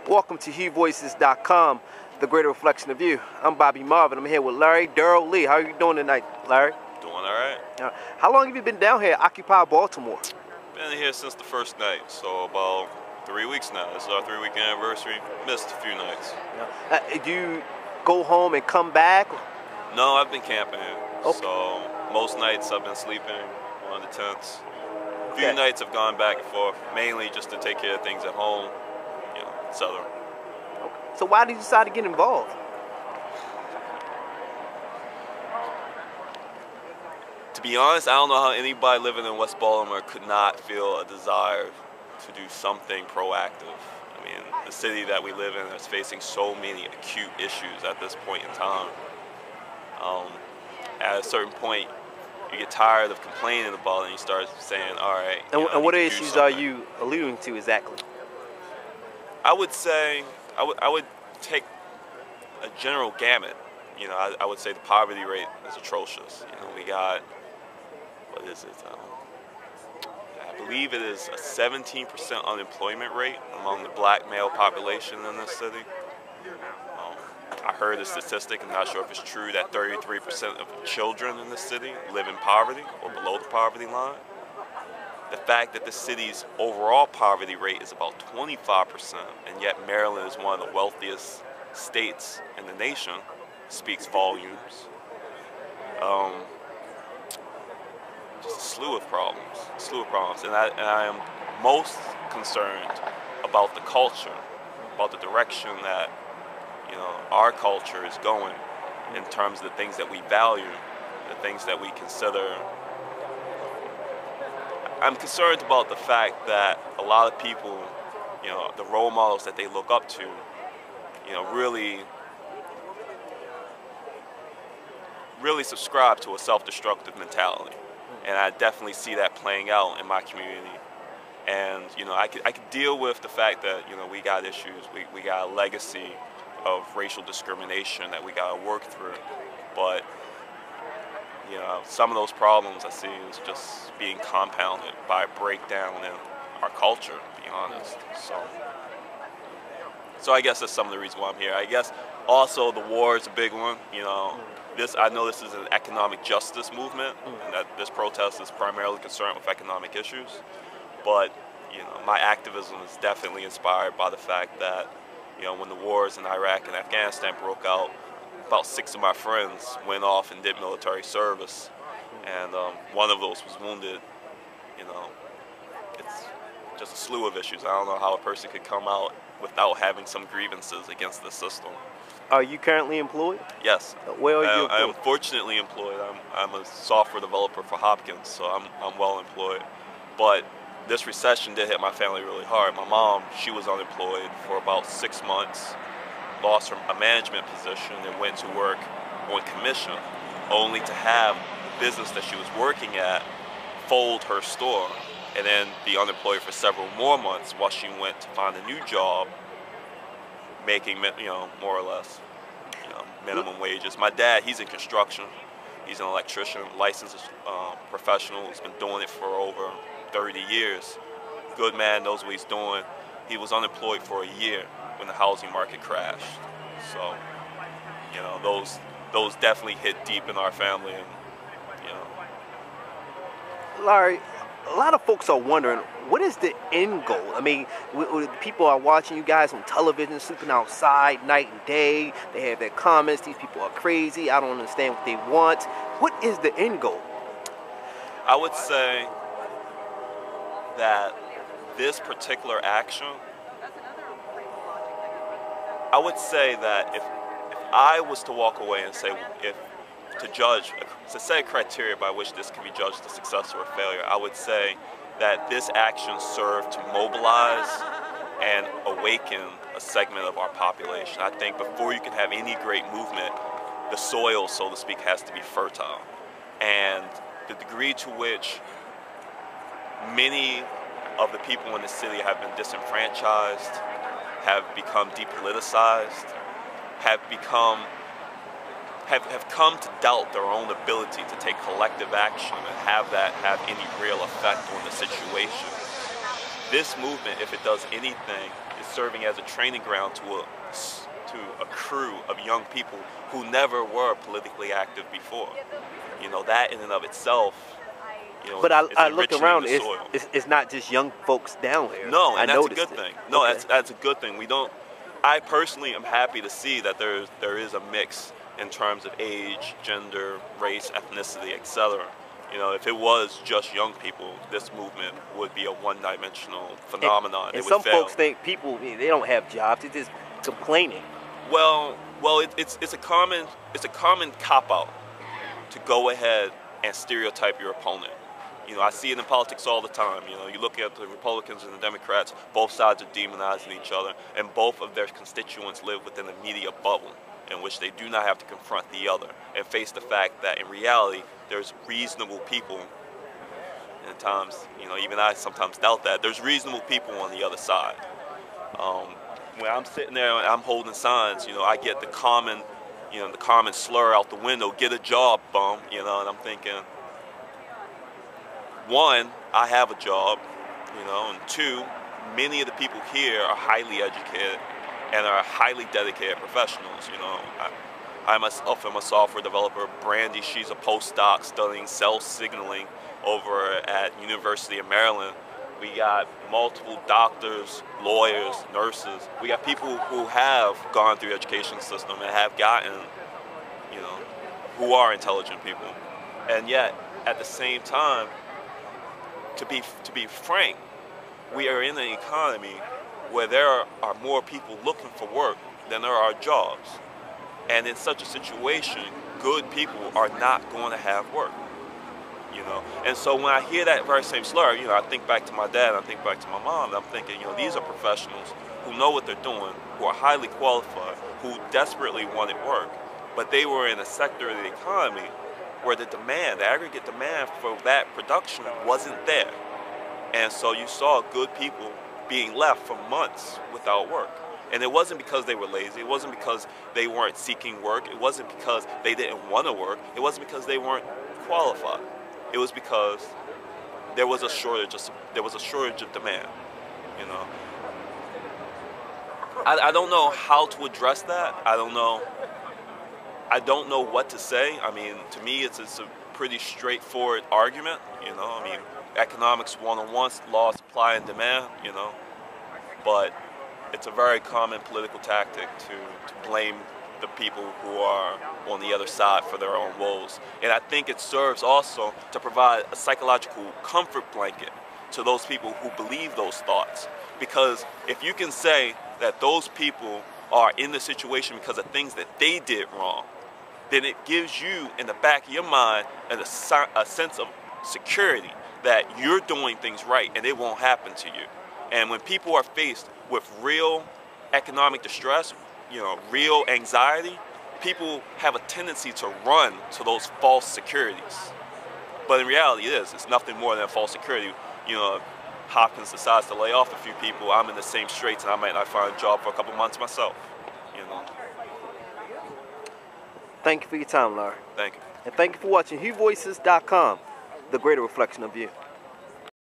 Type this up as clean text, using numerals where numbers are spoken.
Welcome to huevoicesdotcom, the greater reflection of you. I'm Bobby Marvin. I'm here with Larry Daryl Lee. How are you doing tonight, Larry? Doing all right. How long have you been down here at Occupy Baltimore? Been here since the first night, so about 3 weeks now. This is our 3-week anniversary. Missed a few nights. Do you go home and come back? No, I've been camping here. Okay. So most nights I've been sleeping on the tents. A few Okay. nights I've gone back and forth, mainly just to take care of things at home, etc. Okay. So why did you decide to get involved? To be honest, I don't know how anybody living in West Baltimore could not feel a desire to do something proactive. I mean, the city that we live in is facing so many acute issues at this point in time. At a certain point, you get tired of complaining about it and you start saying, all right. And what issues are you alluding to exactly? I would say, I would take a general gamut. I would say the poverty rate is atrocious. We got, what is it? I believe it is a 17% unemployment rate among the black male population in this city. I heard a statistic, I'm not sure if it's true, that 33% of children in the city live in poverty or below the poverty line. The fact that the city's overall poverty rate is about 25%, and yet Maryland is one of the wealthiest states in the nation, speaks volumes. Just a slew of problems. And I am most concerned about the culture, about the direction that our culture is going in terms of the things that we value, the things that we consider. I'm concerned about the fact that a lot of people, the role models that they look up to, really subscribe to a self-destructive mentality. And I definitely see that playing out in my community. And, I could deal with the fact that, we got issues, we got a legacy of racial discrimination that we got to work through. But, some of those problems I see is just being compounded by a breakdown in our culture, to be honest. So I guess that's some of the reasons why I'm here. I guess also the war is a big one. I know this is an economic justice movement, and that this protest is primarily concerned with economic issues. But, my activism is definitely inspired by the fact that, when the wars in Iraq and Afghanistan broke out, about 6 of my friends went off and did military service, and one of those was wounded. It's just a slew of issues. I don't know how a person could come out without having some grievances against the system. Are you currently employed? Yes. Where are you employed? I am fortunately employed. I'm a software developer for Hopkins, so I'm well employed. But this recession did hit my family really hard. My mom, she was unemployed for about 6 months, lost a management position and went to work on commission, only to have the business that she was working at fold her store and then be unemployed for several more months while she went to find a new job making, more or less, minimum wages. My dad, he's in construction. He's an electrician, licensed professional. He's been doing it for over 30 years. Good man, knows what he's doing. He was unemployed for a year when the housing market crashed. So, those definitely hit deep in our family. And, Larry, a lot of folks are wondering, what is the end goal? I mean, people are watching you guys on television, sleeping outside night and day. They have their comments, these people are crazy, I don't understand what they want. What is the end goal? I would say that this particular action, I would say that if I was to walk away and say, to set a criteria by which this can be judged a success or a failure, I would say that this action served to mobilize and awaken a segment of our population. I think before you can have any great movement, the soil, so to speak, has to be fertile. And the degree to which many of the people in the city have been disenfranchised, have become depoliticized, have come to doubt their own ability to take collective action and have that have any real effect on the situation. this movement, if it does anything, is serving as a training ground to a crew of young people who never were politically active before. You know, that in and of itself, you know, But I look around, the soil. it's not just young folks down here. No, and I that's a noticed good it. thing. No, Okay. that's a good thing. I personally am happy to see that there is a mix in terms of age, gender, race, ethnicity, etc. You know, if it was just young people, this movement would be a one-dimensional phenomenon. And it would some fail. folks think people, they don't have jobs. They're just complaining. Well, it's a common cop-out to go ahead and stereotype your opponent. You know, I see it in politics all the time. You know, you look at the Republicans and the Democrats, both sides are demonizing each other, and both of their constituents live within a media bubble in which they do not have to confront the other and face the fact that in reality, there's reasonable people, and at times, you know, even I sometimes doubt that, there's reasonable people on the other side. When I'm sitting there and I'm holding signs, you know, I get the common slur out the window, "Get a job, bum," you know, and I'm thinking, one, I have a job, you know, and two, many of the people here are highly educated and are highly dedicated professionals. You know, I myself am a software developer. Brandy, she's a postdoc studying cell signaling over at University of Maryland. We got multiple doctors, lawyers, nurses. We got people who have gone through the education system and have gotten, you know, who are intelligent people. And yet, at the same time, to be frank, we are in an economy where there are more people looking for work than there are jobs. And in such a situation, good people are not going to have work. You know, and so when I hear that very same slur, you know, I think back to my dad, I think back to my mom, and I'm thinking, you know, these are professionals who know what they're doing, who are highly qualified, who desperately wanted work, but they were in a sector of the economy where the aggregate demand for that production wasn't there. And so you saw good people being left for months without work. And it wasn't because they were lazy, it wasn't because they weren't seeking work, it wasn't because they didn't want to work, it wasn't because they weren't qualified. It was because there was a shortage of demand, you know. I don't know how to address that. I don't know what to say. I mean, to me, it's a pretty straightforward argument, you know. I mean, economics 101, law of supply and demand, you know. But it's a very common political tactic to blame the people who are on the other side for their own woes. And I think it serves also to provide a psychological comfort blanket to those people who believe those thoughts. Because if you can say that those people are in the situation because of things that they did wrong, then it gives you in the back of your mind a sense of security that you're doing things right and it won't happen to you. And when people are faced with real economic distress, you know, real anxiety, people have a tendency to run to those false securities. But in reality, it's nothing more than a false security. You know, if Hopkins decides to lay off a few people, I'm in the same straits and I might not find a job for a couple months myself, you know. Thank you for your time, Larry. Thank you. And thank you for watching huevoicesdotcom, the greater reflection of you.